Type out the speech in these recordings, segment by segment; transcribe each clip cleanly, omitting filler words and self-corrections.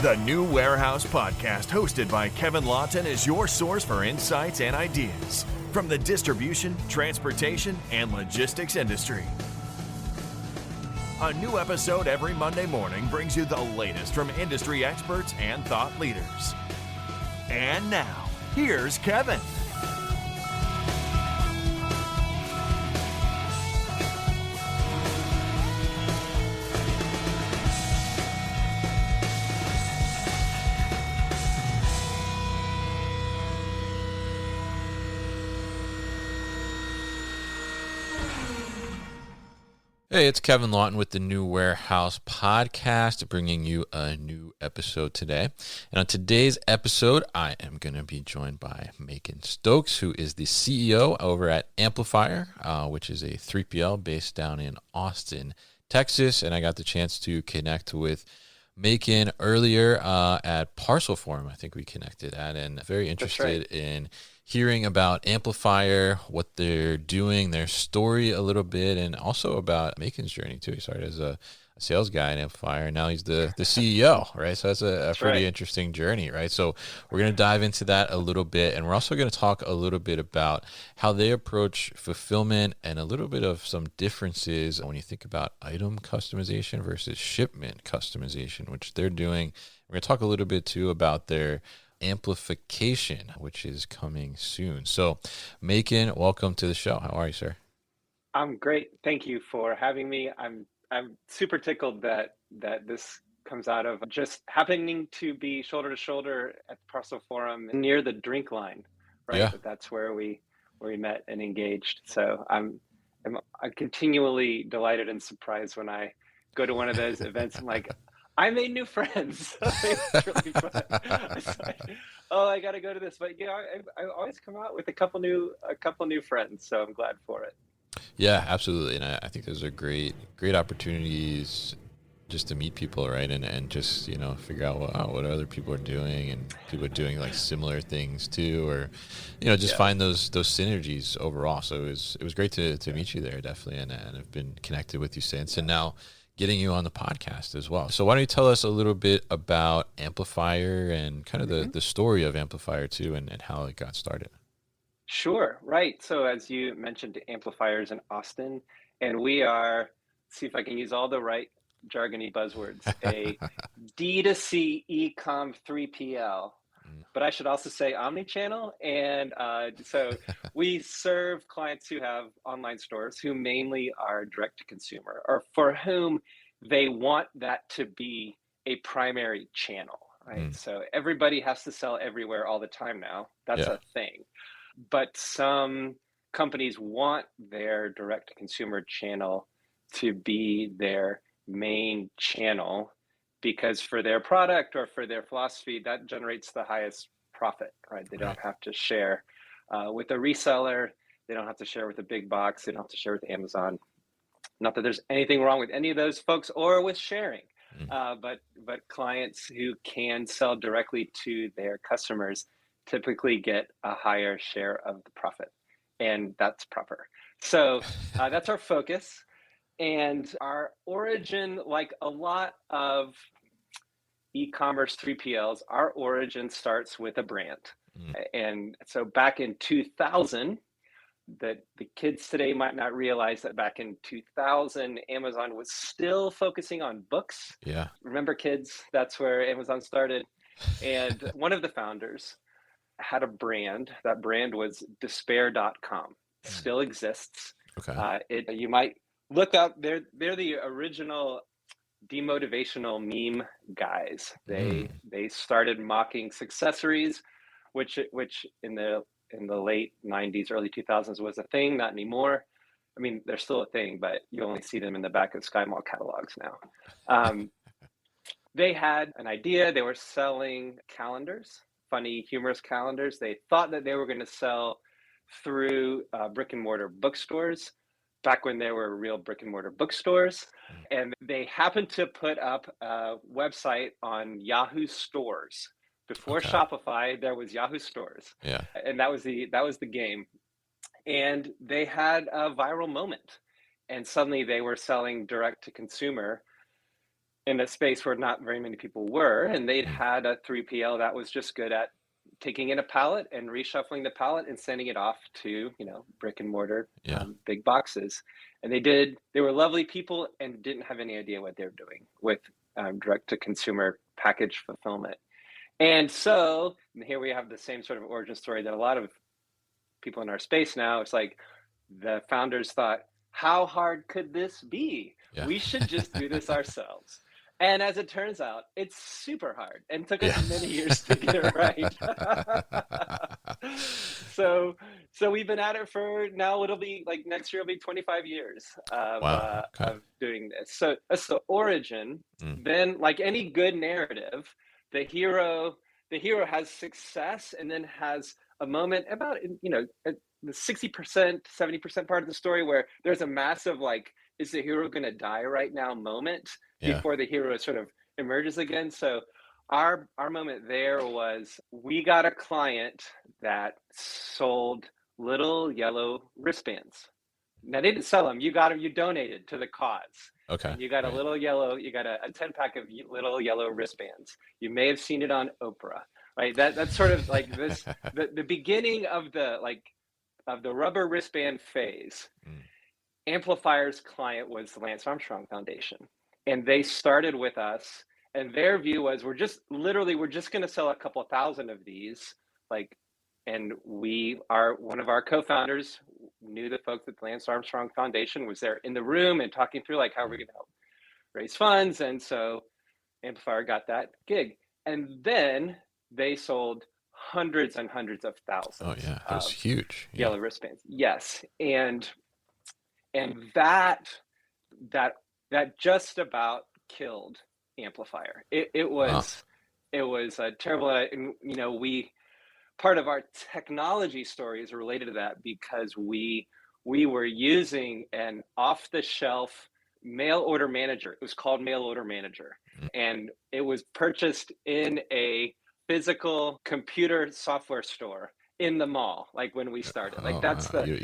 The New Warehouse Podcast, hosted by Kevin Lawton, is your source for insights and ideas from the distribution, transportation, and logistics industry. A new episode every Monday morning brings you the latest from industry experts and thought leaders. And now, here's Kevin. Hey, it's Kevin Lawton with the New Warehouse Podcast, bringing you a new episode today. And on today's episode, I am going to be joined by Macon Stokes, who is the CEO over at Amplifier, which is a 3PL based down in Austin, Texas. And I got the chance to connect with Macon earlier at Parcel Forum. I think we connected at, and very interested in hearing about Amplifier, what they're doing, their story a little bit, and also about Macon's journey too. He started as a sales guy at Amplifier, and now he's the CEO, right? So that's a pretty interesting journey, right? So we're going to dive into that a little bit, and we're also going to talk a little bit about how they approach fulfillment and a little bit of some differences when you think about item customization versus shipment customization, which they're doing. We're going to talk a little bit too about their amplification, which is coming soon. So, Macon, welcome to the show. How are you, sir? I'm great. Thank you for having me. I'm super tickled that this comes out of just happening to be shoulder to shoulder at the Parcel Forum near the drink line, right? Yeah. That's where we met and engaged. So I'm continually delighted and surprised when I go to one of those events. I'm like, I made new friends. It's really fun. It's like, oh, I got to go to this, but I always come out with a couple new friends, so I'm glad for it. Yeah, absolutely, and I think those are great opportunities just to meet people, right, and just figure out what other people are doing, and people are doing like similar things too, or just find those synergies overall. So it was great to meet you there, definitely, and I've been connected with you since, and now getting you on the podcast as well. So why don't you tell us a little bit about Amplifier and kind of the story of Amplifier too, and how it got started? Sure, right. So as you mentioned, Amplifiers in Austin, and we are, see if I can use all the right jargony buzzwords, a D2C e-com 3PL, but I should also say omni-channel. And so we serve clients who have online stores who mainly are direct to consumer, or for whom they want that to be a primary channel, right? So everybody has to sell everywhere all the time now. That's a thing. But some companies want their direct to consumer channel to be their main channel, because for their product or for their philosophy, that generates the highest profit, right? They don't have to share with a reseller. They don't have to share with a big box. They don't have to share with Amazon. Not that there's anything wrong with any of those folks or with sharing, but clients who can sell directly to their customers typically get a higher share of the profit, and that's proper. So that's our focus. And our origin, like a lot of e-commerce 3PLs, our origin starts with a brand. And so back in 2000, the kids today might not realize that back in 2000, Amazon was still focusing on books. Yeah. Remember, kids, that's where Amazon started. And one of the founders had a brand. That brand was despair.com. Still exists. Okay. You might look up, they're the original demotivational meme guys. They started mocking successories, which in the late 90s, early 2000s was a thing. Not anymore. I mean, they're still a thing, but you only see them in the back of Sky Mall catalogs now. They had an idea. They were selling calendars, funny, humorous calendars. They thought that they were going to sell through brick and mortar bookstores back when there were real brick and mortar bookstores. And they happened to put up a website on Yahoo Stores. Before Shopify, there was Yahoo Stores. Yeah. And that was the game. And they had a viral moment. And suddenly they were selling direct to consumer. in a space where not very many people were, and they'd had a 3PL that was just good at taking in a pallet and reshuffling the pallet and sending it off to, brick and mortar, Yeah. big boxes. And they were lovely people and didn't have any idea what they were doing with direct to consumer package fulfillment. And so here we have the same sort of origin story that a lot of people in our space now, it's like the founders thought, how hard could this be? Yeah. We should just do this ourselves. And as it turns out, it's super hard and took us many years to get it right. So we've been at it for now, it'll be like next year will be 25 years of doing this. So that's the origin. Then, like any good narrative, the hero has success and then has a moment about, the 60%, 70% part of the story where there's a massive, like, is the hero going to die right now moment before the hero sort of emerges again. So our moment there was, we got a client that sold little yellow wristbands. Now they didn't sell them. You got them, you donated to the cause. Okay. And you got a 10-pack of little yellow wristbands. You may have seen it on Oprah, right? That's sort of like this, the beginning of the rubber wristband phase. Amplifier's client was the Lance Armstrong Foundation. And they started with us, and their view was, we're just going to sell a couple of thousand of these. And one of our co-founders knew the folks at the Lance Armstrong Foundation, was there in the room and talking through, like, how are we going to help raise funds? And so Amplifier got that gig. And then they sold hundreds and hundreds of thousands. Oh yeah, it was huge. Yellow wristbands. Yes. And that just about killed Amplifier. It was terrible. And, part of our technology story is related to that, because we were using an off-the-shelf mail order manager. It was called Mail Order Manager. And it was purchased in a physical computer software store in the mall, like when we started. Like you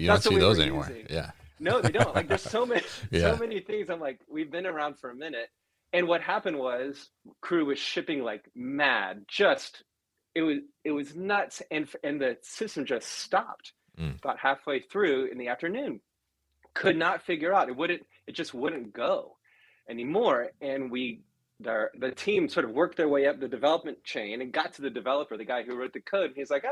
don't see those anymore. Using. Yeah. No, they don't. Like, there's so many things. I'm like, we've been around for a minute. And what happened was, crew was shipping like mad. It was nuts, and the system just stopped about halfway through in the afternoon. Could not figure out, it just wouldn't go anymore. And the team sort of worked their way up the development chain and got to the developer, the guy who wrote the code. And he's like,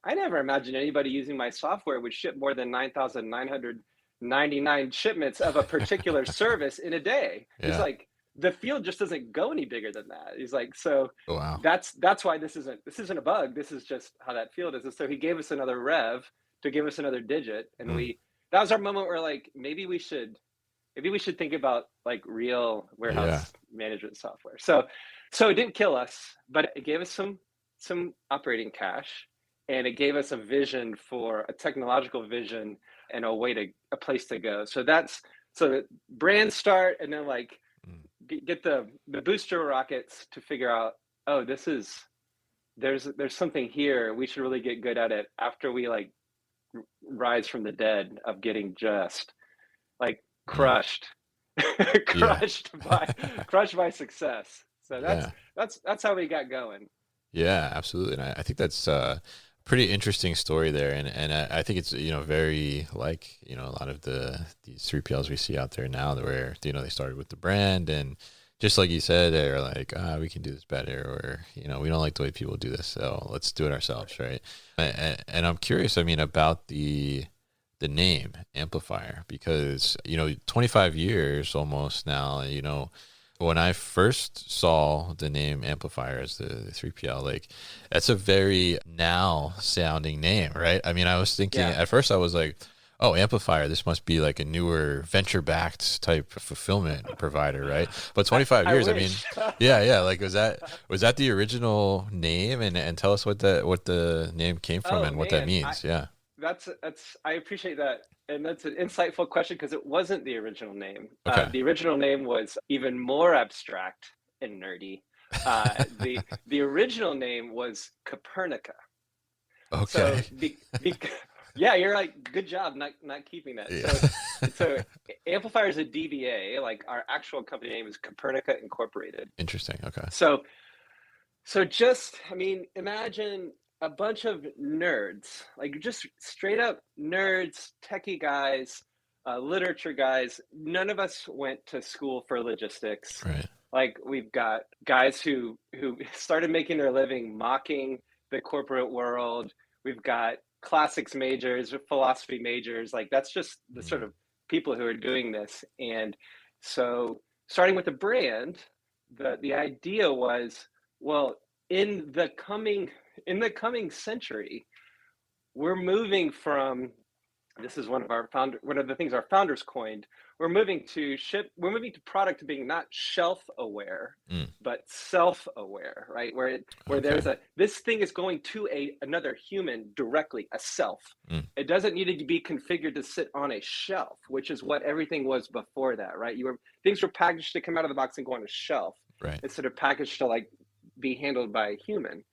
I never imagined anybody using my software would ship more than 9,999 shipments of a particular service in a day. Yeah. He's like, the field just doesn't go any bigger than that. He's like, so wow. That's why this isn't a bug. This is just how that field is. And so he gave us another rev to give us another digit. And that was our moment where, like, maybe we should think about, like, real warehouse management software. So it didn't kill us, but it gave us some operating cash, and it gave us a vision, for a technological vision and a place to go. So the brand start, and then, like, get the booster rockets to figure out, there's something here. We should really get good at it after we, like, rise from the dead of getting just, like, crushed by success. So that's how we got going. Yeah, absolutely. And I think that's pretty interesting story there, and I think it's very like a lot of these 3PLs we see out there now, where they started with the brand, and just like you said, they're like, we can do this better, or we don't like the way people do this, so let's do it ourselves, right? And I'm curious, about the name Amplifier, because 25 years almost now, when I first saw the name Amplifier as the 3PL, like, that's a very now sounding name, right? I was thinking at first, I was like, oh, Amplifier, this must be like a newer venture-backed type of fulfillment provider, right? But 25 years, like, was that the original name? And tell us what the name came from and what that means. That's I appreciate that. And that's an insightful question, because it wasn't the original name. Okay. The original name was even more abstract and nerdy. The original name was Copernica. Okay. So Yeah, you're like, good job not keeping that. Yeah. So Amplifier is a DBA. Like our actual company name is Copernica Incorporated. Interesting. Okay. So just, I mean, imagine a bunch of nerds, like just straight up nerds, techie guys, literature guys. None of us went to school for logistics. Right. Like we've got guys who started making their living mocking the corporate world. We've got classics majors, philosophy majors. Like that's just the sort of people who are doing this. And so starting with the brand, the idea was, well, in the coming century, we're moving from, this is one of the things our founders coined. We're moving to product being not shelf aware, but self aware, right? Where there's this thing is going to another human directly, a self. It doesn't need to be configured to sit on a shelf, which is what everything was before that, right? Things were packaged to come out of the box and go on a shelf, right, instead of packaged to like be handled by a human.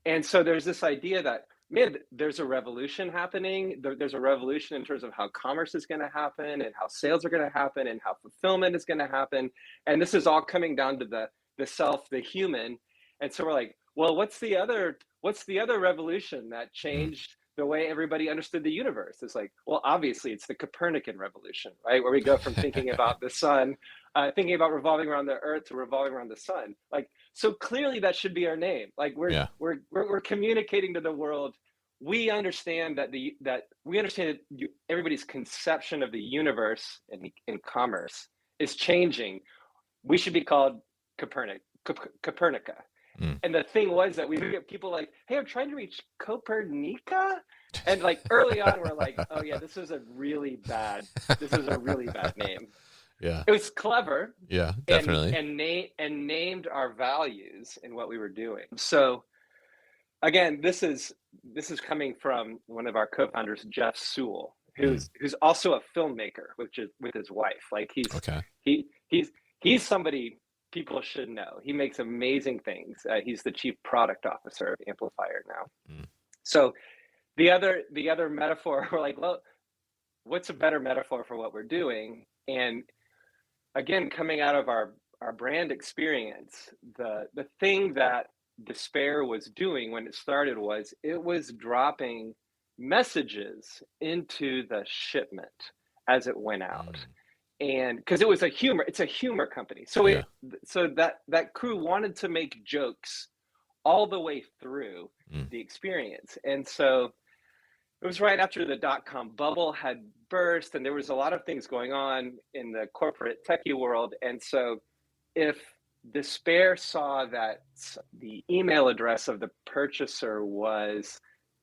And so there's this idea that, man, there's a revolution happening. There's a revolution in terms of how commerce is going to happen and how sales are going to happen and how fulfillment is going to happen. And this is all coming down to the self, the human. And so we're like, well, what's the other revolution that changed the way everybody understood the universe? It's like, well, obviously it's the Copernican revolution, right? Where we go from thinking about the sun, thinking about revolving around the earth to revolving around the sun. Like, so clearly that should be our name. Like we're communicating to the world. We understand that everybody's conception of the universe in commerce is changing. We should be called Copernica. And the thing was that we would get people like, hey, I'm trying to reach Copernica. And like early on, we're like, oh yeah, this is a really bad name. Yeah. It was clever. Yeah, definitely. And named our values in what we were doing. So again, this is coming from one of our co-founders, Jeff Sewell, who's also a filmmaker, with his wife. Like he's somebody people should know. He makes amazing things. He's the chief product officer of Amplifier now. So the other metaphor, we're like, well, what's a better metaphor for what we're doing? And again, coming out of our brand experience, the thing that Despair was doing when it started was it was dropping messages into the shipment as it went out. And because it's a humor company. So that crew wanted to make jokes all the way through the experience. And so it was right after the .com bubble had burst, and there was a lot of things going on in the corporate techie world. And so if Despair saw that the email address of the purchaser was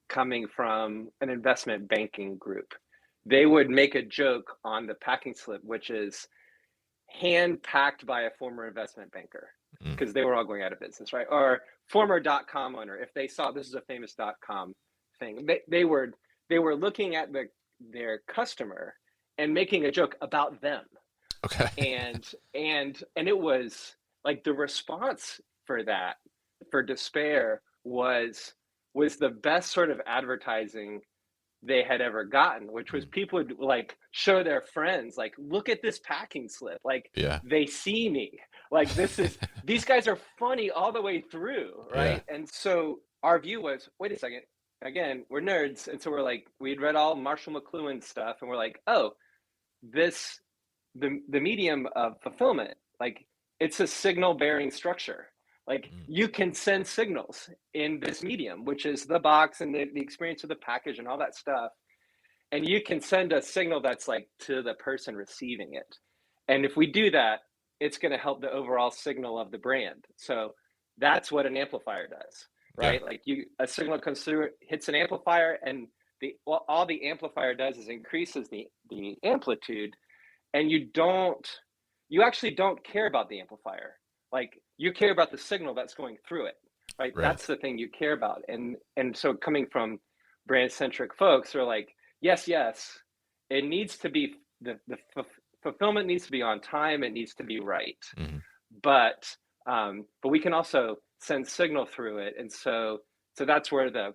coming from an investment banking group, they would make a joke on the packing slip, which is hand packed by a former investment banker, because they were all going out of business, right? Or former .com owner. If they saw this is a famous .com thing, they were looking at their customer and making a joke about them. Okay. And it was like the response for Despair was the best sort of advertising they had ever gotten, which was people would like show their friends, like, look at this packing slip. Like, they see me. Like, these guys are funny all the way through, right? Yeah. And so our view was, wait a second, again, we're nerds. And so we're like, we'd read all Marshall McLuhan stuff, and we're like, oh, the medium of fulfillment, like, it's a signal bearing structure. Like, you can send signals in this medium, which is the box and the experience of the package and all that stuff. And you can send a signal that's like to the person receiving it. And if we do that, it's going to help the overall signal of the brand. So that's what an amplifier does, right? Yeah. Like, a signal comes through, hits an amplifier, and all the amplifier does is increases the amplitude. And you actually don't care about the amplifier. Like, you care about the signal that's going through it, right? That's the thing you care about. And so coming from brand-centric folks are like, yes, it needs to be, the fulfillment needs to be on time, it needs to be right. But we can also send signal through it. And so that's where the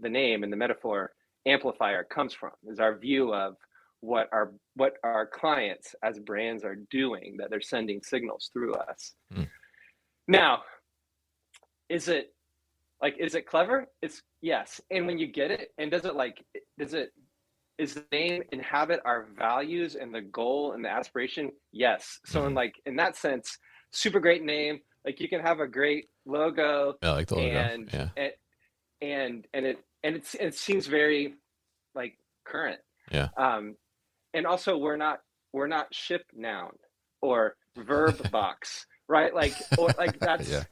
name and the metaphor Amplifier comes from, is our view of what our clients as brands are doing, that they're sending signals through us. Mm. Now, is it clever? It's yes. And when you get it, and is the name inhabit our values and the goal and the aspiration? Yes. So Mhm. in that sense, super great name. Like you can have a great logo I like the logo. and Yeah. it seems very like current. Yeah. And also we're not ship noun or verb box, right? Or Yeah.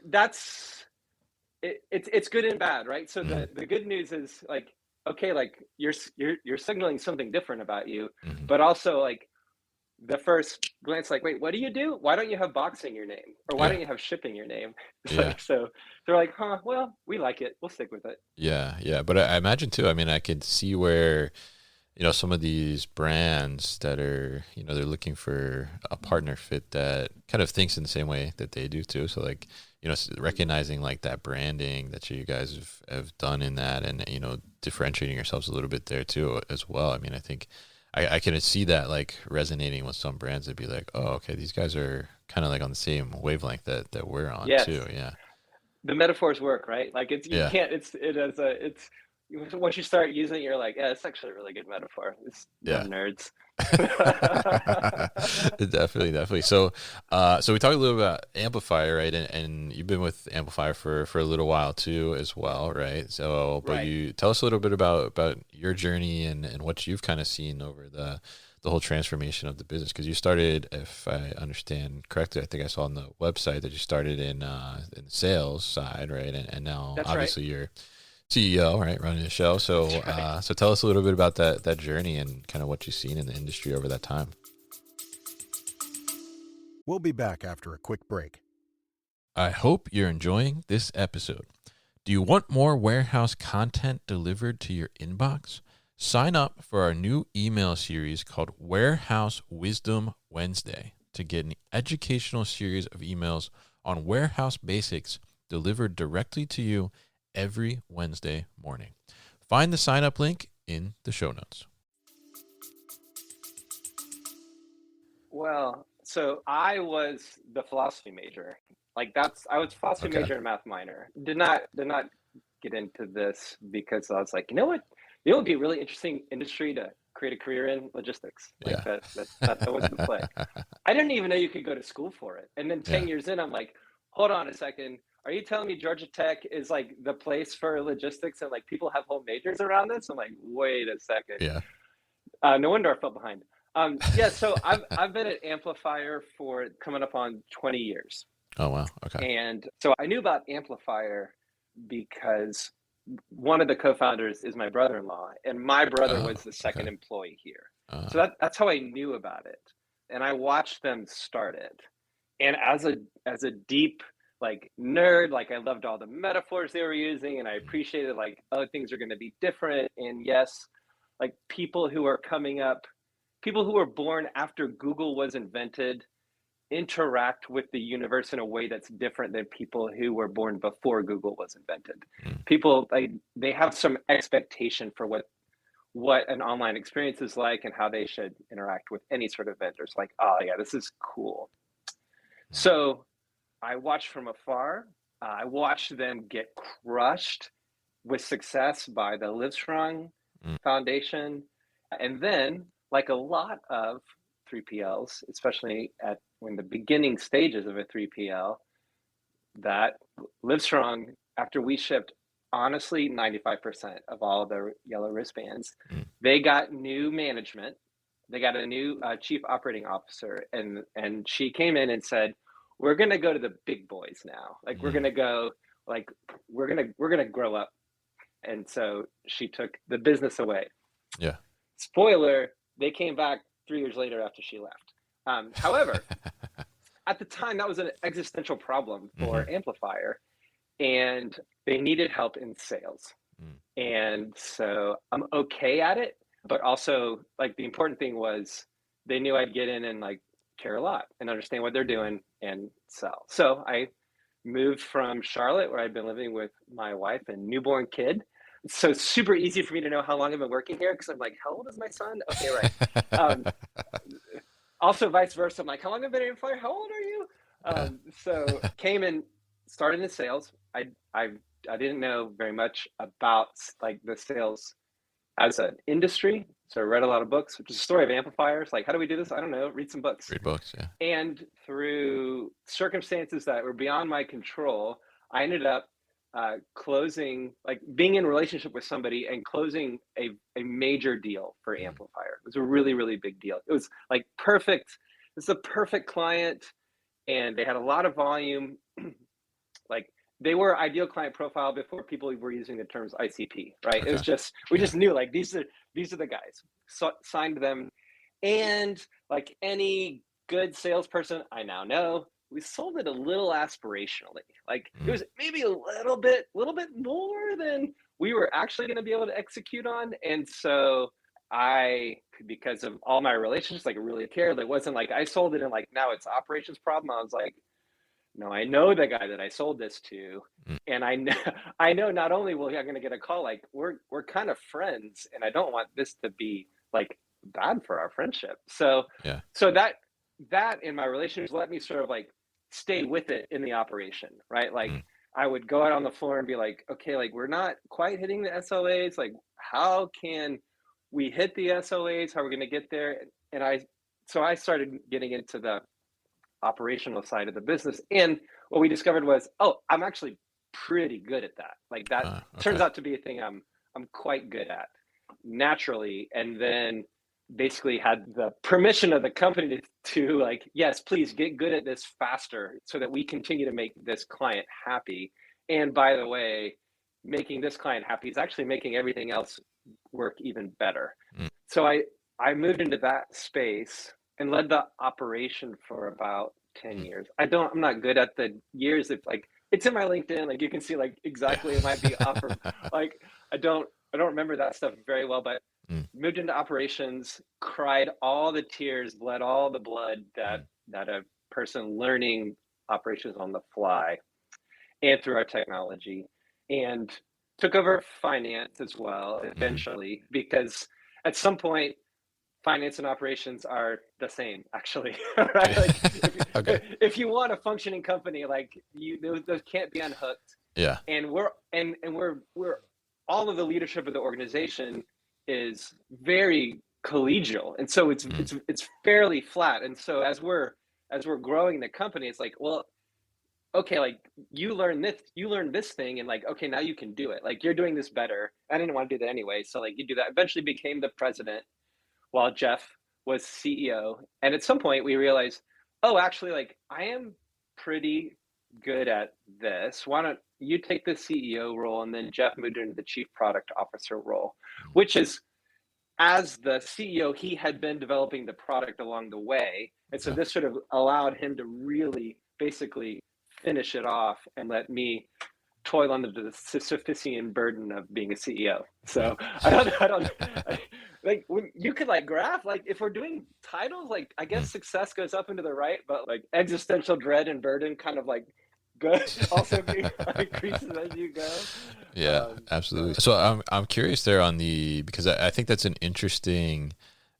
that's it's good and bad, right? So Mhm. the good news is okay, you're signaling something different about you, Mhm. but also the first glance, wait, what do you do? Why don't you have box in your name, or why Yeah. don't you have ship in your name? It's Yeah. so they're like, huh? Well, we like it. We'll stick with it. Yeah. Yeah. But I imagine too, I mean, I could see where, some of these brands that are, they're looking for a partner fit that kind of thinks in the same way that they do too. So like, recognizing like that branding that you guys have done in that, and, differentiating yourselves a little bit there too as well. I mean, I think I can see that like resonating with some brands. That'd be like, oh, okay, these guys are kind of like on the same wavelength that we're on too. Yes, Yeah. the metaphors work, right? You Yeah. can't. It's once you start using it, you're like, yeah, it's actually a really good metaphor. It's Yeah. dumb nerds. Definitely, definitely. So we talked a little about Amplifier, right? And you've been with Amplifier for a little while too, as well, right? So, but Right. you tell us a little bit about your journey and what you've kind of seen over the whole transformation of the business. Because you started, if I understand correctly, I think I saw on the website that you started in the sales side, right? And now That's right. obviously you're CEO, right, running the show. So, That's right. so tell us a little bit about that journey and kind of what you've seen in the industry over that time. We'll be back after a quick break. I hope you're enjoying this episode. Do you want more warehouse content delivered to your inbox? Sign up for our new email series called Warehouse Wisdom Wednesday to get an educational series of emails on warehouse basics delivered directly to you every Wednesday morning. Find the sign up link in the show notes. Well, so I was the philosophy major. I was philosophy Okay. major and math minor. Did not get into this because I was like, you know what? It would be a really interesting industry to create a career in, logistics. Yeah. That was the play. I didn't even know you could go to school for it. And then 10 Yeah. years in, I'm like, hold on a second. Are you telling me Georgia Tech is like the place for logistics and like people have whole majors around this? I'm like, wait a second. Yeah. No wonder I fell behind. Yeah, so I've been at Amplifier for coming up on 20 years. Oh, wow. Okay. And so I knew about Amplifier because one of the co-founders is my brother-in-law, and my brother Oh, was the second okay. employee here. Uh, So that's how I knew about it. And I watched them start it. And as a deep nerd, I loved all the metaphors they were using, and I appreciated other things are going to be different. And yes, people who are coming up, people who were born after Google was invented interact with the universe in a way that's different than people who were born before Google was invented. mm, People they have some expectation for what an online experience is like and how they should interact with any sort of vendors. Like, oh yeah, this is cool. mm, So I watched from afar. I watched them get crushed with success by the Livestrong mm, Foundation. And then, like a lot of 3PLs, especially at when the beginning stages of a 3PL, that Livestrong, after we shipped honestly 95% of all the yellow wristbands, mm, they got new management. They got a new chief operating officer, and she came in and said, "We're going to go to the big boys now. We're going mm. to go. Like we're gonna grow up." And so she took the business away. Yeah. Spoiler: they came back 3 years later after she left. However, at the time, that was an existential problem Hmm. for Amplifier, and they needed help in sales. Mm, And so I'm okay at it, but also the important thing was they knew I'd get in and care a lot and understand what they're doing and sell. So I moved from Charlotte, where I'd been living with my wife and newborn kid, so super easy for me to know how long I've been working here because I'm like, how old is my son? Okay, right. Um, Also vice versa. I'm like, how long have I been in Amplifier? How old are you? Yeah. So came and started in sales. I I didn't know very much about like the sales as an industry. So I read a lot of books, which is the story of amplifiers. Like, how do we do this? I don't know. Read some books. Read books. Yeah. And through circumstances that were beyond my control, I ended up closing, like being in a relationship with somebody and closing a major deal for Amplifier. It was a really, really big deal. It was like perfect. It's a perfect client, and they had a lot of volume. Like they were ideal client profile before people were using the terms ICP, right? It Okay. was just, we just knew like these are the guys. So signed them, and like any good salesperson I now know, we sold it a little aspirationally. Like it was maybe a little bit more than we were actually going to be able to execute on. And so I, because of all my relationships, like really cared. It wasn't like I sold it and like now it's operations problem. I was like, no, I know the guy that I sold this to, and I know not only will I'm going to get a call, like we're kind of friends, and I don't want this to be like bad for our friendship. So Yeah. so that in my relationships let me sort of like stay with it in the operation, right? Like I would go out on the floor and be like, okay, like we're not quite hitting the SLAs. Like how can we hit the SLAs? How are we going to get there? And I started getting into the operational side of the business. And what we discovered was, oh, I'm actually pretty good at that. Like that Okay. turns out to be a thing I'm quite good at naturally. And then basically had the permission of the company to like, yes, please get good at this faster so that we continue to make this client happy. And by the way, making this client happy is actually making everything else work even better. So I moved into that space and led the operation for about 10 years. I'm not good at the years. If like it's in my LinkedIn, like you can see like exactly it might be off from like I don't remember that stuff very well, but moved into operations, cried all the tears, bled all the blood that a person learning operations on the fly and through our technology, and took over finance as well eventually, because at some point finance and operations are the same actually, right? Like Okay. if you want a functioning company, like those can't be unhooked. Yeah. And we're all of the leadership of the organization is very collegial, and so it's fairly flat. And so as we're growing the company, it's like, well, okay, like you learn this thing, and like, okay, now you can do it. Like you're doing this better. I didn't want to do that anyway, so like you do that. Eventually became the president while Jeff was CEO. And at some point we realized, oh, actually, like I am pretty good at this. Why don't you take the CEO role? And then Jeff moved into the chief product officer role, which is, as the CEO, he had been developing the product along the way. And so this sort of allowed him to really basically finish it off and let me toil under the Sisyphean burden of being a CEO. So I don't like when you could like graph, like if we're doing titles, like I guess success goes up into the right, but like existential dread and burden kind of like good also increases as you go. Yeah, absolutely. So I'm curious there on because I think that's an interesting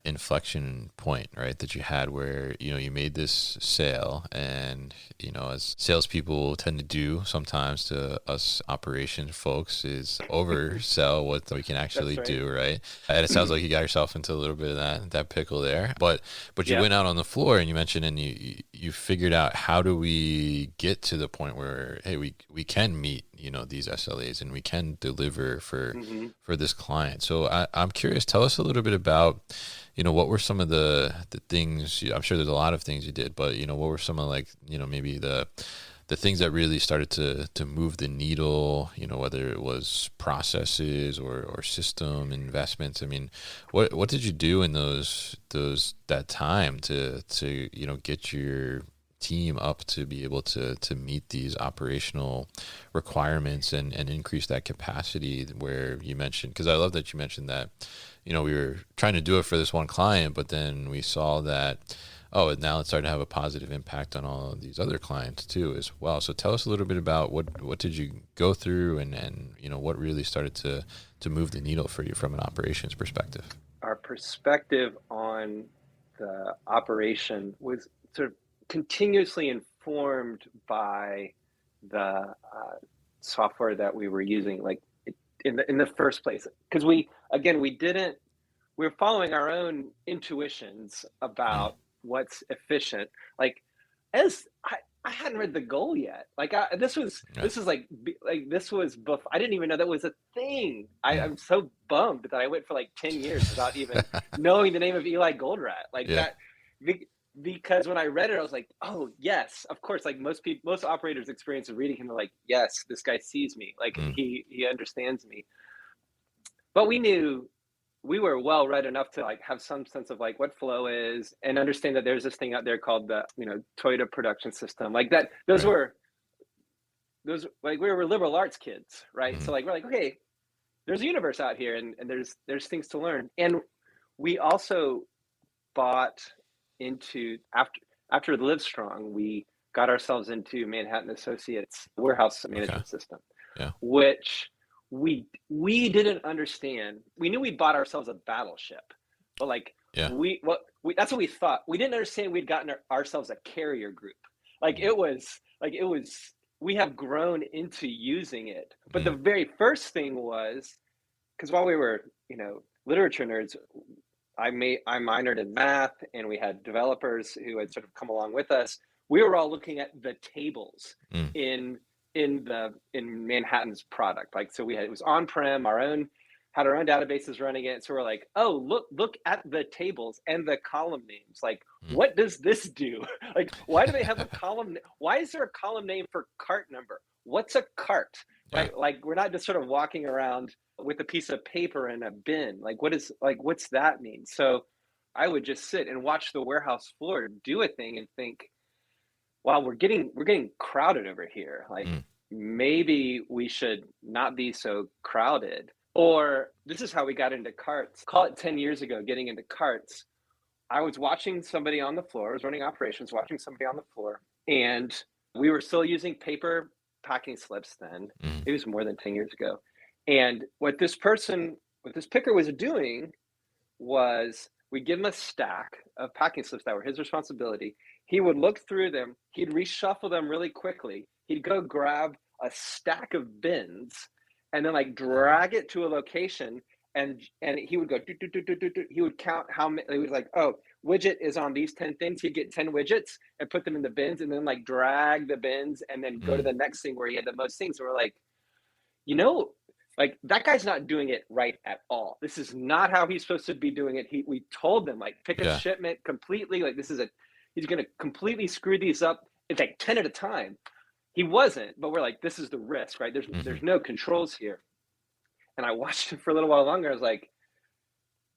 inflection point, right, that you had where, you made this sale, and, as salespeople tend to do sometimes to us operation folks is oversell what we can actually do, right? And it sounds like you got yourself into a little bit of that pickle there, but you went out on the floor and you mentioned, and you figured out, how do we get to the point where, hey, we can meet, these SLAs, and we can deliver for this client. So I'm curious, tell us a little bit about, what were some of the things, I'm sure there's a lot of things you did, but, what were some of like, maybe the things that really started to move the needle, whether it was processes or system investments. I mean, what did you do in that time to get your team up to be able to meet these operational requirements and increase that capacity, where you mentioned, because I love that you mentioned that, we were trying to do it for this one client, but then we saw that Oh, and now it's starting to have a positive impact on all of these other clients too as well. So tell us a little bit about what did you go through, and what really started to move the needle for you from an operations perspective. Our perspective on the operation was sort of continuously informed by the software that we were using, like in the first place, because we were following our own intuitions Mm. about what's efficient. Like, as I hadn't read the goal yet. Like, Yeah. this was like this was before I didn't even know that was a thing. Mm. I'm so bummed that I went for like 10 years without even knowing the name of Eli Goldratt. Like Yeah. that, because when I read it, I was like, oh yes, of course. Like most operators' experience of reading him, are like, yes, this guy sees me. Like Mm. he understands me. But we were well read enough to like have some sense of like what flow is and understand that there's this thing out there called the Toyota production system, like that. Right. Those like we were liberal arts kids, right? Mm. So like we're like, okay, there's a universe out here, and there's things to learn. And we also bought into, after the Livestrong, we got ourselves into Manhattan Associates warehouse Okay. management system, Yeah. which we didn't understand. We knew we'd bought ourselves a battleship, but like Yeah. that's what we thought. We didn't understand we'd gotten ourselves a carrier group. Like Mm. it was we have grown into using it. But the Mm. very first thing was, because while we were literature nerds, I minored in math, and we had developers who had sort of come along with us. We were all looking at the tables Mm. in in Manhattan's product. Like, so it was on-prem, had our own databases running it. So we're like, oh, look at the tables and the column names. Like, Mm. what does this do? Like, why do they have a column? Why is there a column name for cart number? What's a cart? Yeah. Right? Like, we're not just sort of walking around with a piece of paper and a bin. Like, what's that mean? So I would just sit and watch the warehouse floor do a thing and think, wow, we're getting crowded over here. Like, Mm. maybe we should not be so crowded. Or this is how we got into carts. Call it 10 years ago, getting into carts. I was watching somebody on the floor. I was running operations, watching somebody on the floor, and we were still using paper packing slips then. Mm. It was more than 10 years ago. And what this picker was doing was, we give him a stack of packing slips that were his responsibility. He would look through them. He'd reshuffle them really quickly. He'd go grab a stack of bins and then like drag it to a location. And he would go, he would count how many. He was like, oh, widget is on these 10 things. He'd get 10 widgets and put them in the bins, and then like drag the bins and then go to Mm. the next thing where he had the most things. So we're like, you know, like, that guy's not doing it right at all. This is not how he's supposed to be doing it. We told them, like, pick a Yeah. shipment completely. Like, he's going to completely screw these up. It's like 10 at a time. He wasn't, but we're like, this is the risk, right? Mm-hmm. There's no controls here. And I watched him for a little while longer. I was like,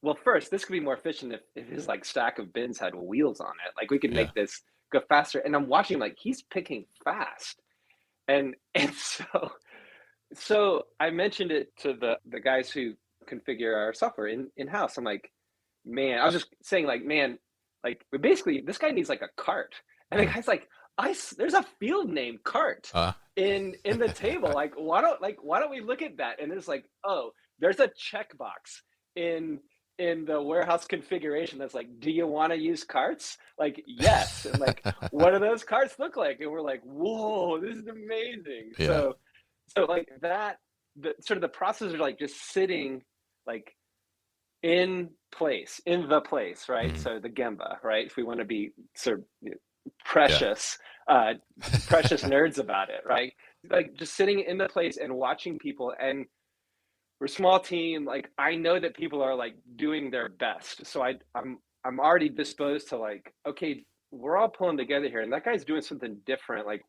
well, first, this could be more efficient if his like stack of bins had wheels on it. Like, we could Yeah. make this go faster. And I'm watching him, like, he's picking fast. And so I mentioned it to the guys who configure our software in-house. I'm like, man, I was just saying, like, man, like, basically this guy needs like a cart. And the Mm. guy's like, there's a field name cart in the table. Like, why don't we look at that? And it's like, oh, there's a checkbox in the warehouse configuration that's like, do you want to use carts? Like, yes. And like, what do those carts look like? And we're like, whoa, this is amazing. Yeah. So like that, the sort of the process of like just sitting like in the place, right? Mm. So the Gemba, right? If we want to be sort of precious, precious nerds about it, right? Like, just sitting in the place and watching people. And we're a small team. Like, I know that people are like doing their best. So I'm already disposed to like, okay, we're all pulling together here, and that guy's doing something different. Like,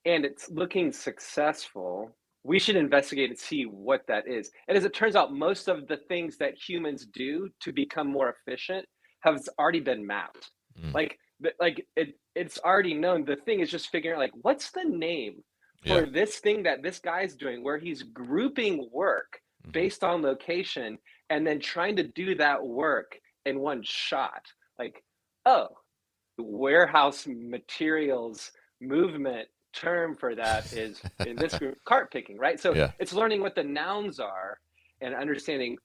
and it's looking successful. We should investigate and see what that is. And as it turns out, most of the things that humans do to become more efficient has already been mapped. Mm. Like it's already known. The thing is just figuring out, like, what's the name for this thing that this guy's doing, where he's grouping work based on location and then trying to do that work in one shot. Like, oh, warehouse materials movement term for that is in this group cart picking, right? So Yeah. it's learning what the nouns are and understanding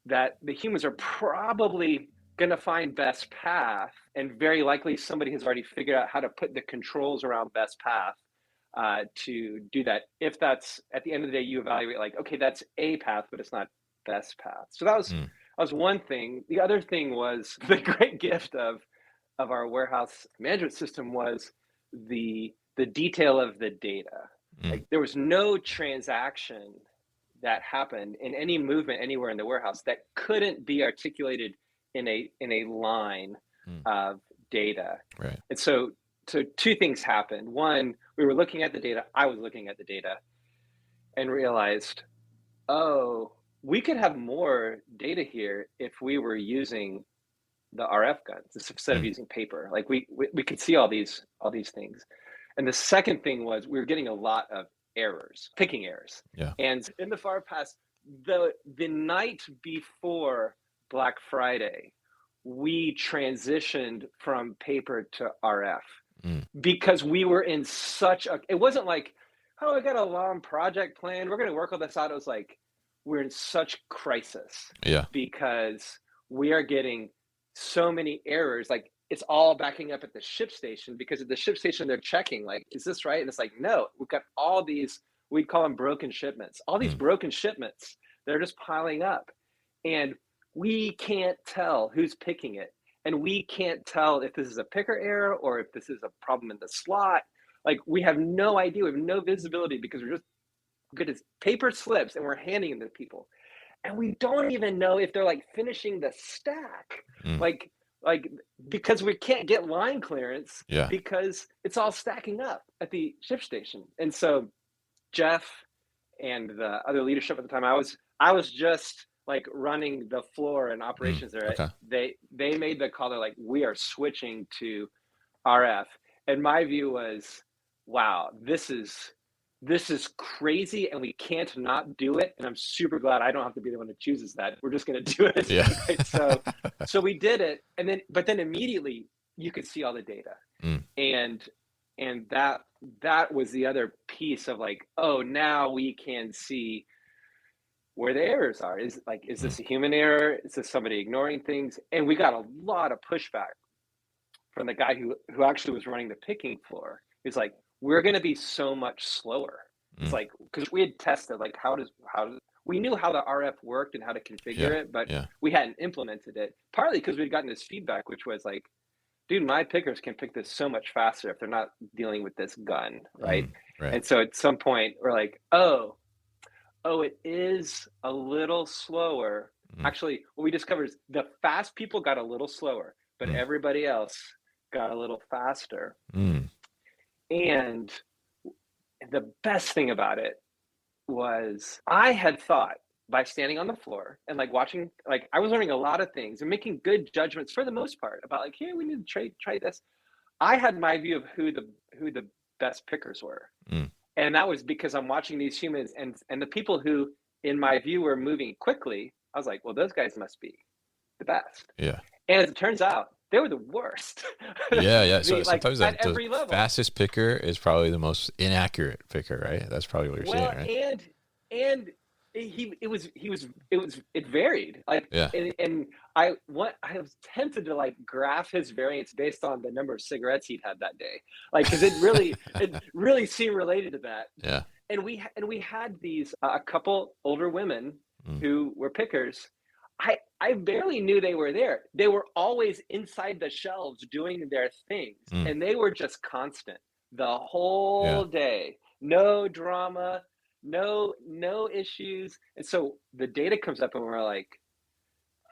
that the humans are probably going to find best path, and very likely somebody has already figured out how to put the controls around best path to do that. If that's at the end of the day, you evaluate like, okay, that's a path, but it's not best path. So that was one thing. The other thing was the great gift of our warehouse management system was the detail of the data. Like there was no transaction that happened in any movement anywhere in the warehouse that couldn't be articulated in a line of data. Right. And so two things happened. One, we were looking at the data, I was looking at the data and realized, oh, we could have more data here if we were using the RF guns instead of using paper. Like we could see all these things. And the second thing was we were getting a lot of errors, picking errors. Yeah. And in the far past, the night before Black Friday, we transitioned from paper to RF because we were in it wasn't like, oh, I got a long project plan, we're going to work all this out. It was like, we're in such crisis because we are getting so many errors. Like it's all backing up at the ship station, because at the ship station, they're checking like, is this right? And it's like, no, we've got all these, we'd call them broken shipments, all these broken shipments. They're just piling up and we can't tell who's picking it. And we can't tell if this is a picker error or if this is a problem in the slot. Like we have no idea. We have no visibility because we're just good as paper slips and we're handing them to people. And we don't even know if they're like finishing the stack. Like because we can't get line clearance because it's all stacking up at the ship station. And so Jeff and the other leadership at the time, I was just like running the floor and operations there. Okay. They made the call. They're like, we are switching to RF. And my view was, wow, this is crazy and we can't not do it. And I'm super glad I don't have to be the one who chooses that. We're just going to do it. Yeah. Right? So we did it. And then immediately you could see all the data. And that was the other piece of like, oh, now we can see where the errors are. Is this a human error? Is this somebody ignoring things? And we got a lot of pushback from the guy who actually was running the picking floor. He's like, we're going to be so much slower. It's like, because we had tested, like, how does we knew how the RF worked and how to configure it, but we hadn't implemented it. Partly because we'd gotten this feedback, which was like, dude, my pickers can pick this so much faster if they're not dealing with this gun, right? Right. And so at some point, we're like, oh, it is a little slower. Actually, what we discovered is the fast people got a little slower, but everybody else got a little faster. And the best thing about it was I had thought, by standing on the floor and like watching, like I was learning a lot of things and making good judgments for the most part about like, here, we need to try this. I had my view of who the best pickers were. And that was because I'm watching these humans and the people who, in my view, were moving quickly. I was like, well, those guys must be the best. Yeah. And as it turns out, they were the worst. Yeah. So sometimes at the every level. fastest picker is probably the most inaccurate picker, right? That's probably what you're saying, right? And it varied. Like, and I was tempted to like graph his variance based on the number of cigarettes he'd had that day, like because it really seemed related to that. Yeah. And we had these a couple older women who were pickers. I barely knew they were there. They were always inside the shelves doing their things, and they were just constant the whole day. No drama, no issues. And so the data comes up and we're like,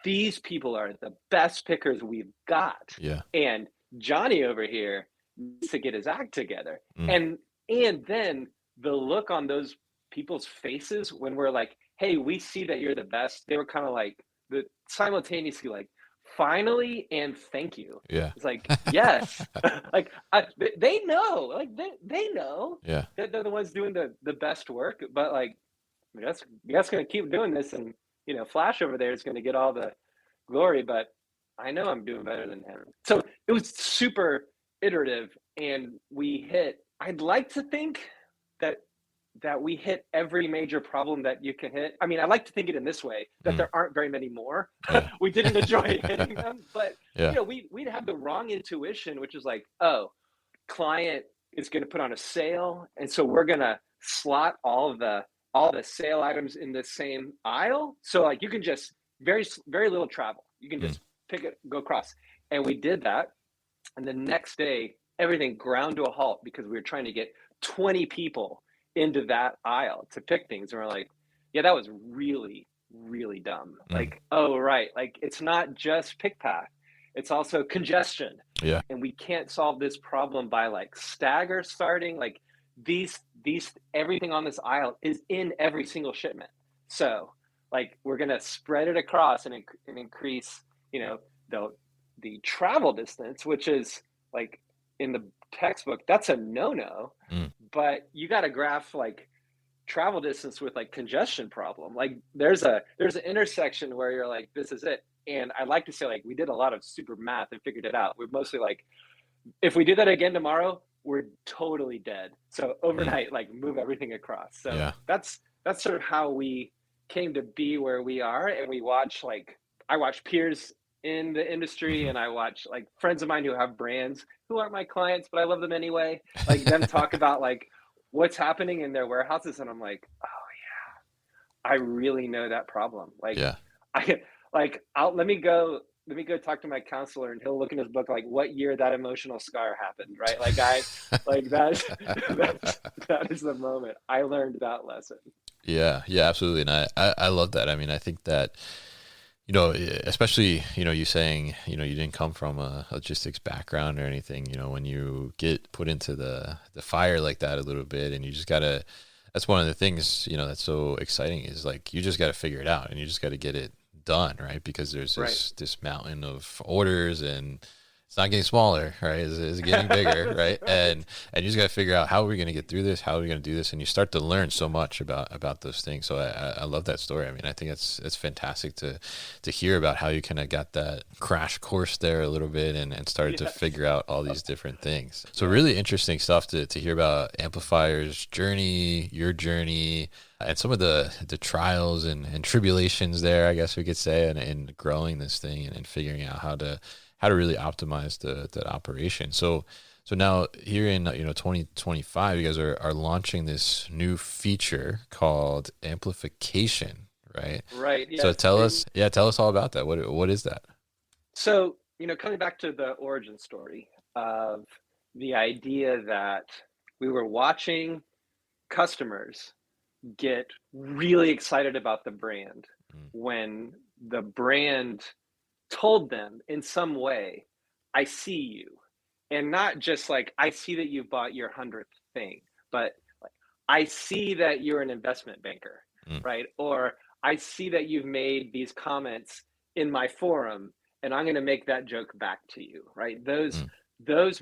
these people are the best pickers we've got. Yeah. And Johnny over here needs to get his act together. And then the look on those people's faces when we're like, hey, we see that you're the best. They were kind of like simultaneously like, finally and thank you. Yeah. It's like, yes. Like they know, like they know that they're the ones doing the best work, but like you guys gonna keep doing this, and Flash over there is gonna get all the glory. But I know I'm doing better than him. So it was super iterative, and I'd like to think that we hit every major problem that you can hit. I mean, I like to think it in this way, that there aren't very many more. Yeah. We didn't enjoy hitting them, but Yeah. we'd have the wrong intuition, which is like, oh, client is going to put on a sale, and so we're going to slot all the sale items in the same aisle. So like you can just very little travel. You can just pick it, go across. And we did that. And the next day, everything ground to a halt because we were trying to get 20 people into that aisle to pick things. And we're like, yeah, that was really, really dumb. Like, oh, right. Like it's not just pick pack. It's also congestion. Yeah. And we can't solve this problem by like stagger starting. Like these everything on this aisle is in every single shipment. So like we're going to spread it across and increase, the travel distance, which is like in the textbook, that's a no-no. But you got to graph like travel distance with like congestion problem. Like there's an intersection where you're like, this is it. And I like to say like we did a lot of super math and figured it out. We're mostly like, if we do that again tomorrow, we're totally dead. So overnight, like move everything across. So that's sort of how we came to be where we are. And I watch peers in the industry, and I watch like friends of mine who have brands who aren't my clients, but I love them anyway. Like them talk about like what's happening in their warehouses, and I'm like, oh yeah, I really know that problem. Like, let me go talk to my counselor, and he'll look in his book like what year that emotional scar happened, right? Like that is the moment I learned that lesson. Yeah, absolutely. And I love that. I mean, I think that, especially, you saying, you didn't come from a logistics background or anything, when you get put into the fire like that a little bit, and you just gotta, that's one of the things, that's so exciting is like, you just got to figure it out and you just got to get it done. Right. Because there's this mountain of orders, and it's not getting smaller, right? It's getting bigger, right? And you just got to figure out how are we going to get through this? How are we going to do this? And you start to learn so much about those things. So I love that story. I mean, I think it's fantastic to hear about how you kind of got that crash course there a little bit and started to figure out all these different things. So really interesting stuff to hear about Amplifier's journey, your journey, and some of the trials and tribulations there, I guess we could say, and growing this thing and figuring out how to really optimize the operation. So now here in 2025, you guys are launching this new feature called amplification, right? Right. Yeah. So tell us all about that. What is that? So, coming back to the origin story of the idea that we were watching customers get really excited about the brand when the brand told them in some way, I see you. And not just like, I see that you bought your 100th thing, but like, I see that you're an investment banker, right? Or I see that you've made these comments in my forum, and I'm going to make that joke back to you, right? Those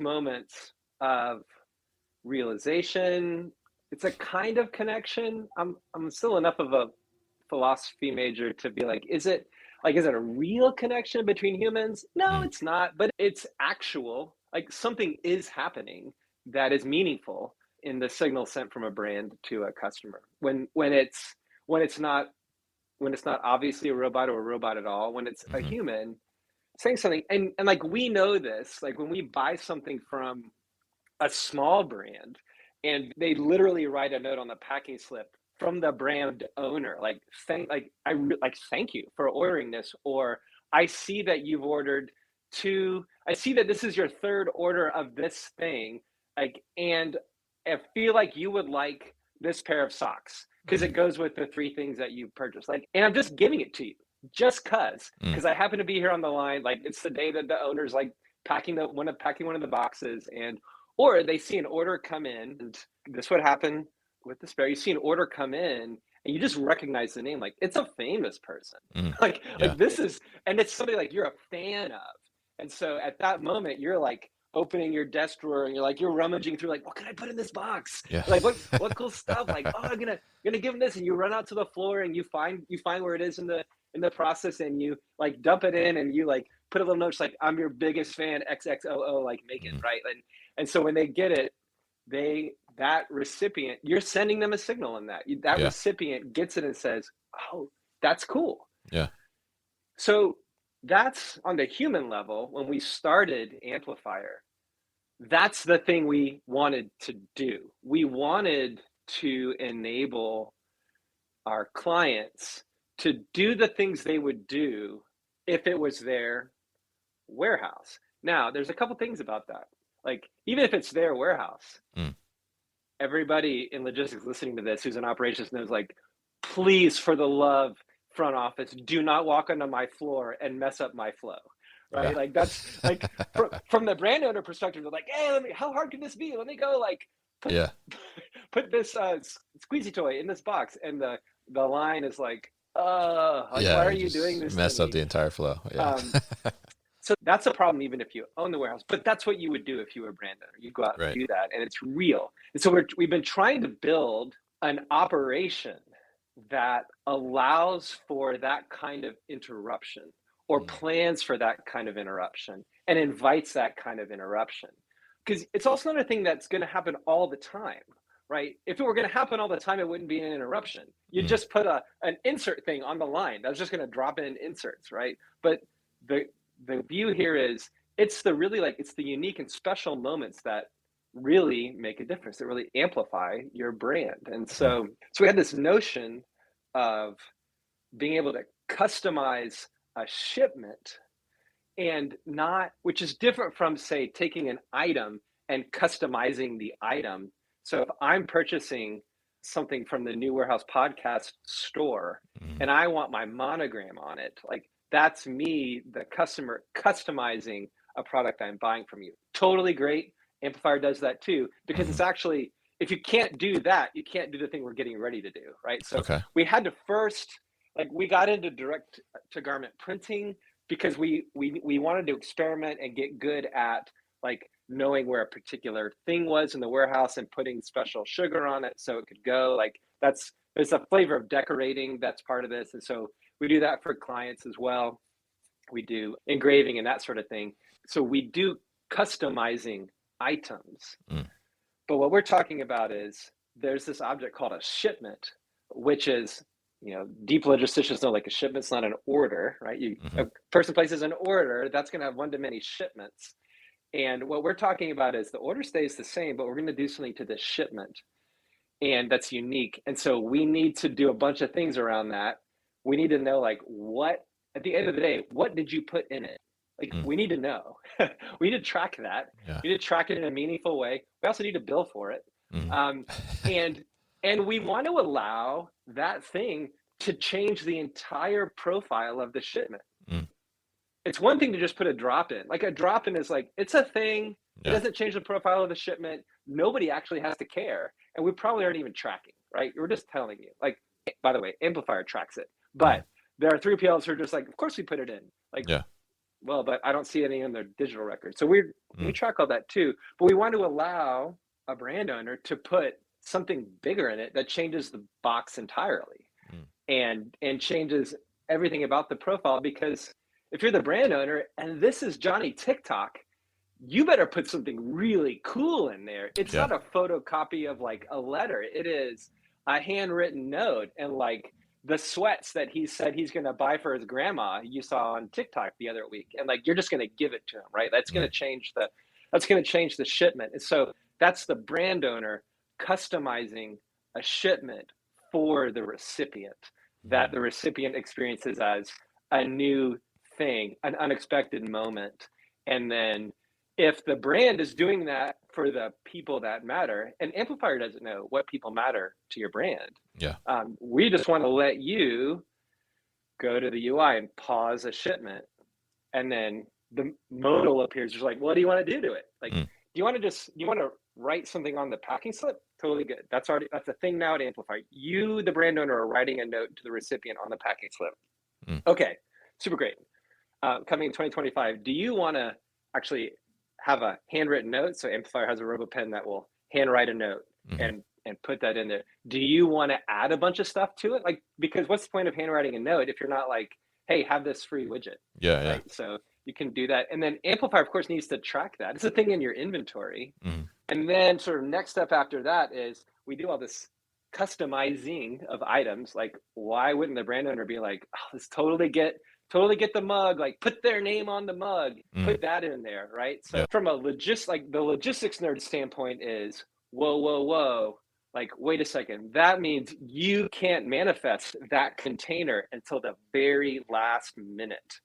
moments of realization, it's a kind of connection. I'm still enough of a philosophy major to be like, is it a real connection between humans? No, it's not, but it's actual. Like something is happening that is meaningful in the signal sent from a brand to a customer. When it's not obviously a robot or a robot at all, when it's a human saying something, and like we know this, like when we buy something from a small brand and they literally write a note on the packing slip from the brand owner, like thank you for ordering this, or I see that you've ordered I see that this is your third order of this thing, like, and I feel like you would like this pair of socks because it goes with the 3 things that you purchased, like, and I'm just giving it to you just because I happen to be here on the line, like it's the day that the owner's like packing one of the boxes, or they see an order come in, and this would happen with the spare. You see an order come in and you just recognize the name, like it's a famous person. Like this is, and it's somebody like you're a fan of. And so at that moment, you're like opening your desk drawer and you're rummaging through, like, what can I put in this box? Yeah. Like what cool stuff? Like, oh, I'm gonna give him this, and you run out to the floor and you find where it is in the process, and you like dump it in and you like put a little note like, I'm your biggest fan, XXOO, like Megan, right? And so when they get it, that recipient, you're sending them a signal in that. That recipient gets it and says, oh, that's cool. Yeah. So that's on the human level. When we started Amplifier, that's the thing we wanted to do. We wanted to enable our clients to do the things they would do if it was their warehouse. Now, there's a couple things about that. Like, even if it's their warehouse, everybody in logistics listening to this who's in operations knows, like, please, for the love, front office, do not walk onto my floor and mess up my flow. Right? Yeah. Like, that's like from the brand owner perspective, they're like, hey, how hard can this be? Let me go like put this squeezy toy in this box. And the line is like, why are you doing this? Mess up the entire flow. Yeah. So that's a problem even if you own the warehouse, but that's what you would do if you were a brand owner. You go out and do that, and it's real. And so we've been trying to build an operation that allows for that kind of interruption, or plans for that kind of interruption, and invites that kind of interruption. Because it's also not a thing that's going to happen all the time, right? If it were going to happen all the time, it wouldn't be an interruption. You'd just put an insert thing on the line that's just going to drop in inserts, right? But the view here is it's the unique and special moments that really make a difference, that really amplify your brand. And so we had this notion of being able to customize a shipment, and which is different from, say, taking an item and customizing the item. So if I'm purchasing something from the New Warehouse Podcast store and I want my monogram on it, like, that's me, the customer, customizing a product I'm buying from you. Totally great. Amplifier does that too, because it's actually, if you can't do that, you can't do the thing we're getting ready to do, right? So we had to first, like, we got into direct to garment printing because we wanted to experiment and get good at, like, knowing where a particular thing was in the warehouse and putting special sugar on it so it could go. Like, there's a flavor of decorating that's part of this. And so we do that for clients as well. We do engraving and that sort of thing. So we do customizing items. But what we're talking about is there's this object called a shipment, which is, deep logisticians know, like, a shipment's not an order, right? A person places an order, that's going to have one-to-many shipments. And what we're talking about is the order stays the same, but we're going to do something to this shipment, and that's unique. And so we need to do a bunch of things around that. We need to know, like, what, at the end of the day, what did you put in it? Like, we need to know. We need to track that. Yeah. We need to track it in a meaningful way. We also need to bill for it. And we want to allow that thing to change the entire profile of the shipment. It's one thing to just put a drop in. Like, a drop in is like, it's a thing. It doesn't change the profile of the shipment. Nobody actually has to care. And we probably aren't even tracking, right? We're just telling you. Like, by the way, Amplifier tracks it. But there are 3PLs who are just like, of course we put it in. Like, well, but I don't see any in their digital record. So we track all that too. But we want to allow a brand owner to put something bigger in it that changes the box entirely and changes everything about the profile. Because if you're the brand owner and this is Johnny TikTok, you better put something really cool in there. It's not a photocopy of, like, a letter. It is a handwritten note, and, like, the sweats that he said he's going to buy for his grandma, you saw on TikTok the other week. And, like, you're just going to give it to him, right? That's going to change the shipment. And so that's the brand owner customizing a shipment for the recipient, that the recipient experiences as a new thing, an unexpected moment. And then if the brand is doing that for the people that matter, and Amplifier doesn't know what people matter to your brand. We just want to let you go to the UI and pause a shipment. And then the modal appears. Just like, what do you want to do to it? Like, do you want to write something on the packing slip? Totally good. That's a thing now at Amplifier. You, the brand owner, are writing a note to the recipient on the packing slip. Okay, super great. Coming in 2025, do you want to actually have a handwritten note? So Amplifier has a RoboPen that will handwrite a note and put that in there. Do you want to add a bunch of stuff to it? Like, because what's the point of handwriting a note if you're not like, hey, have this free widget? Right? So you can do that. And then Amplifier, of course, needs to track that. It's a thing in your inventory. Mm. And then sort of next step after that is we do all this customizing of items. Like, why wouldn't the brand owner be like, oh, let's totally get the mug, like put their name on the mug, put that in there, right? So Yeah. from a the logistics nerd standpoint is, whoa, like, wait a second, that means you can't manifest that container until the very last minute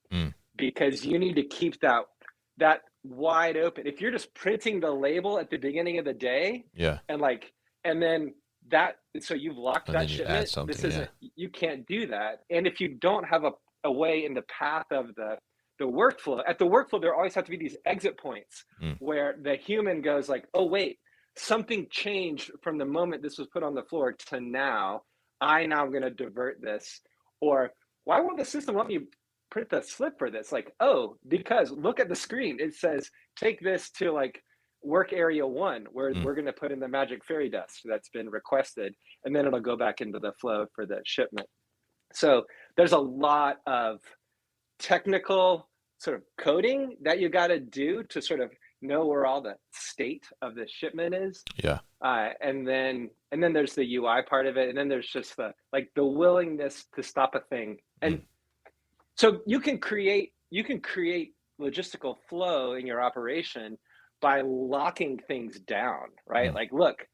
because you need to keep that wide open. If you're just printing the label at the beginning of the day, and then that, so you've locked that shipment. This isn't, you can't do that. And if you don't have a way in the path of the workflow, at the workflow, there always have to be these exit points where the human goes like, oh, wait, something changed from the moment this was put on the floor to now. I'm going to divert this. Or why won't the system let me print the slip for this? Like, oh, because look at the screen. It says, take this to like work area 1, where we're going to put in the magic fairy dust that's been requested. And then it'll go back into the flow for the shipment. So there's a lot of technical sort of coding that you got to do to sort of know where all the state of the shipment is. And then there's the UI part of it. And then there's just the willingness to stop a thing. And so you can create logistical flow in your operation by locking things down, right? Like, look,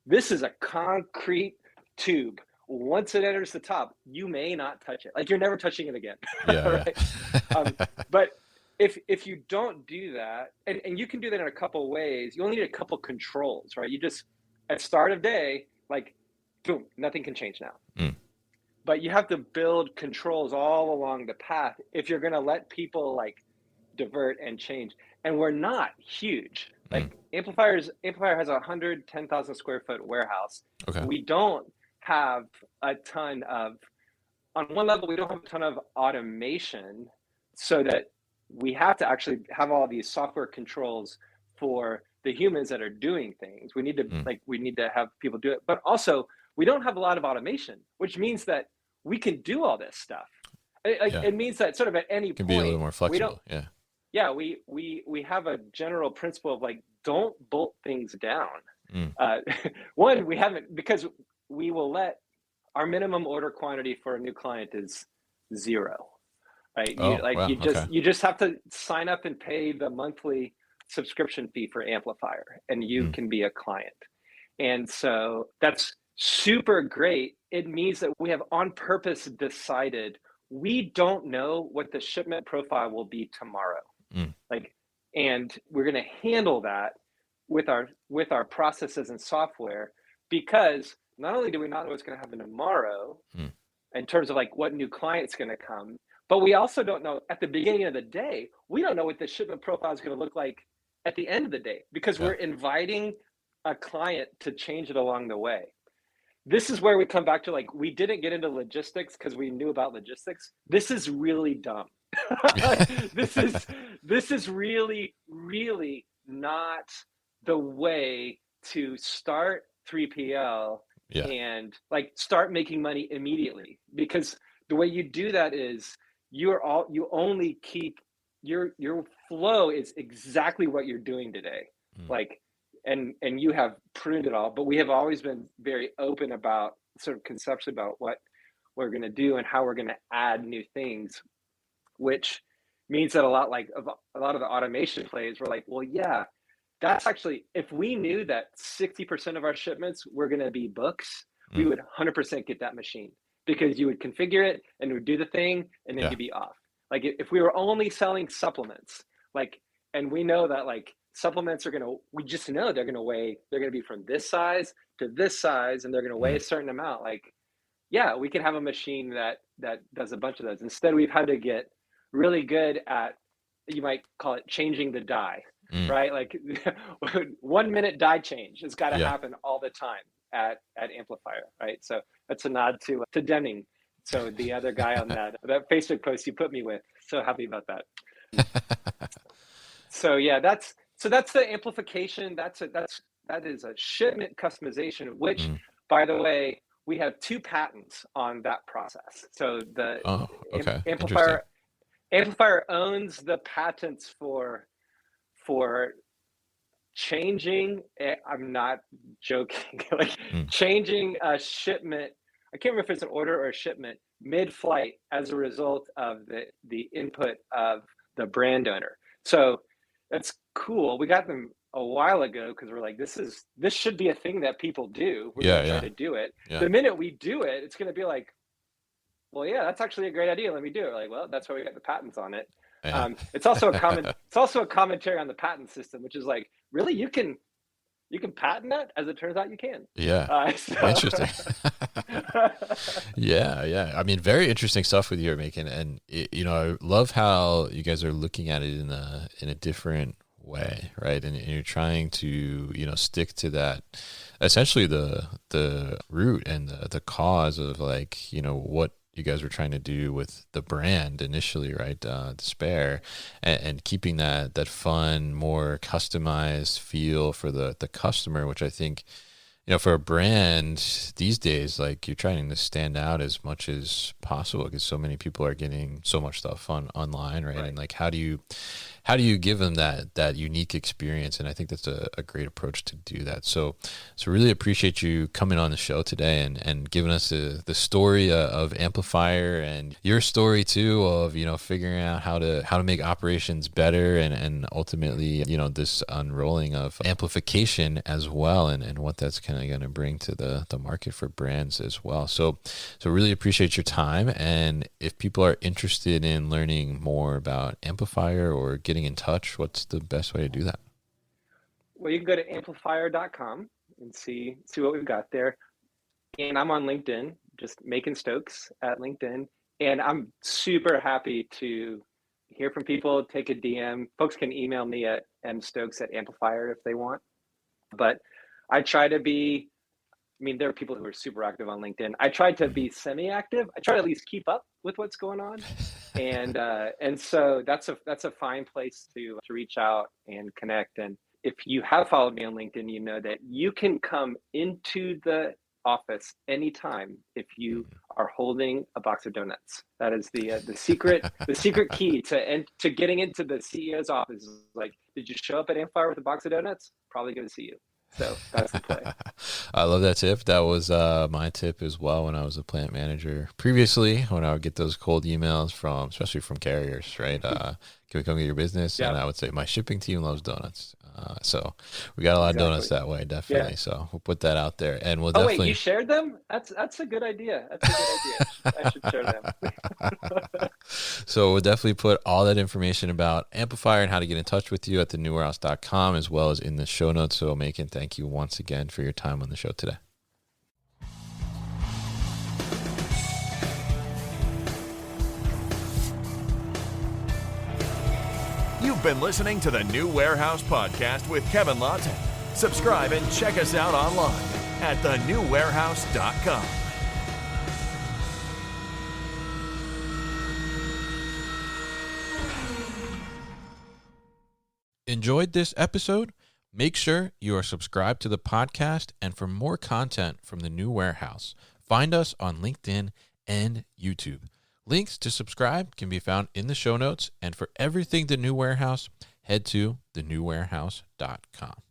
this is a concrete tube. Once it enters the top, you may not touch it. Like, you're never touching it again. Right? But if you don't do that, and you can do that in a couple ways, you only need a couple controls, right? You just, at start of day, like, boom, nothing can change now. But you have to build controls all along the path if you're going to let people like divert and change. And we're not huge. Like Amplifier has 110,000 square foot warehouse. Okay. We don't have a ton of, on one level, we don't have a ton of automation, so that we have to actually have all these software controls for the humans that are doing things. We need to we need to have people do it, but also we don't have a lot of automation, which means that we can do all this stuff. It means that sort of at any point, can be a little more flexible. We have a general principle of like, don't bolt things down. One, we haven't, because we will let our minimum order quantity for a new client is 0, right? You just have to sign up and pay the monthly subscription fee for Amplifier, and you can be a client. And so that's super great. It means that we have on purpose decided we don't know what the shipment profile will be tomorrow. And we're going to handle that with our processes and software, because not only do we not know what's going to happen tomorrow in terms of like what new client's going to come, but we also don't know at the beginning of the day, we don't know what the shipment profile is going to look like at the end of the day, because we're inviting a client to change it along the way. This is where we come back to like, we didn't get into logistics because we knew about logistics. This is really dumb. This is really, really not the way to start 3PL and like start making money immediately, because the way you do that is you only keep your flow is exactly what you're doing today. Like, and you have pruned it all, but we have always been very open about sort of conceptually about what we're going to do and how we're going to add new things, which means that a lot of the automation plays were like, well, yeah, that's actually, if we knew that 60% of our shipments were going to be books, we would 100% get that machine, because you would configure it and it would do the thing and then you'd be off. Like if we were only selling supplements, like, and we know that like supplements we just know they're going to be from this size to this size, and they're going to weigh a certain amount. Like, yeah, we can have a machine that does a bunch of those. Instead, we've had to get really good at, you might call it changing the die, right? Like 1 minute die change has got to happen all the time at Amplifier, right? So that's a nod to Deming. So the other guy on that Facebook post you put me with. So happy about that. So yeah, that's the amplification. That is a shipment customization, which, by the way, we have 2 patents on that process. So the Amplifier owns the patents for changing, I'm not joking, like changing a shipment. I can't remember if it's an order or a shipment mid-flight as a result of the input of the brand owner. So that's cool. We got them a while ago because we're like, this should be a thing that people do. We're gonna try to do it. Yeah. The minute we do it, it's gonna be like, well, yeah, that's actually a great idea. Let me do it. Like, well, that's why we got the patents on it. Yeah. It's also a commentary on the patent system, which is like, really, you can patent that? As it turns out, you can. Yeah. Interesting. Yeah. I mean, very interesting stuff with you're making, and I love how you guys are looking at it in a different way, right? And you're trying to stick to that, essentially the root and the cause of like what you guys were trying to do with the brand initially, right? Despair, and keeping that fun, more customized feel for the customer, which I think, for a brand these days, like you're trying to stand out as much as possible because so many people are getting so much stuff online, right? And like, how do you give them that unique experience? And I think that's a great approach to do that. So really appreciate you coming on the show today and giving us the story of Amplifier and your story too of, figuring out how to make operations better and ultimately, this unrolling of amplification as well and what that's kind of going to bring to the market for brands as well. So really appreciate your time. And if people are interested in learning more about Amplifier or getting in touch, what's the best way to do that? Well, you can go to amplifier.com and see what we've got there. And I'm on LinkedIn, just Macon Stokes at LinkedIn. And I'm super happy to hear from people, take a DM. Folks can email me at mstokes@amplifier if they want. But I try to be, there are people who are super active on LinkedIn. I try to be semi-active. I try to at least keep up with what's going on. And so that's a fine place to reach out and connect. And if you have followed me on LinkedIn, you know that you can come into the office anytime if you are holding a box of donuts. That is the secret key to getting into the CEO's office. Is like, did you show up at Amplifier with a box of donuts? Probably going to see you. So that's the play. I love that tip. That was my tip as well when I was a plant manager previously, when I would get those cold emails especially from carriers, right? Can we come get your business? Yeah. And I would say, my shipping team loves donuts. So we got a lot of donuts that way, definitely. Yeah. So we'll put that out there, and we'll definitely. Wait, you shared them? That's a good idea. I should share them. So we'll definitely put all that information about Amplifier and how to get in touch with you at thenewwarehouse.com, as well as in the show notes. So Macon, thank you once again for your time on the show today. You've been listening to the New Warehouse Podcast with Kevin Lawton. Subscribe and check us out online at thenewwarehouse.com. Enjoyed this episode? Make sure you are subscribed to the podcast, and for more content from the New Warehouse, find us on LinkedIn and YouTube. Links to subscribe can be found in the show notes, and for everything The New Warehouse, head to thenewwarehouse.com.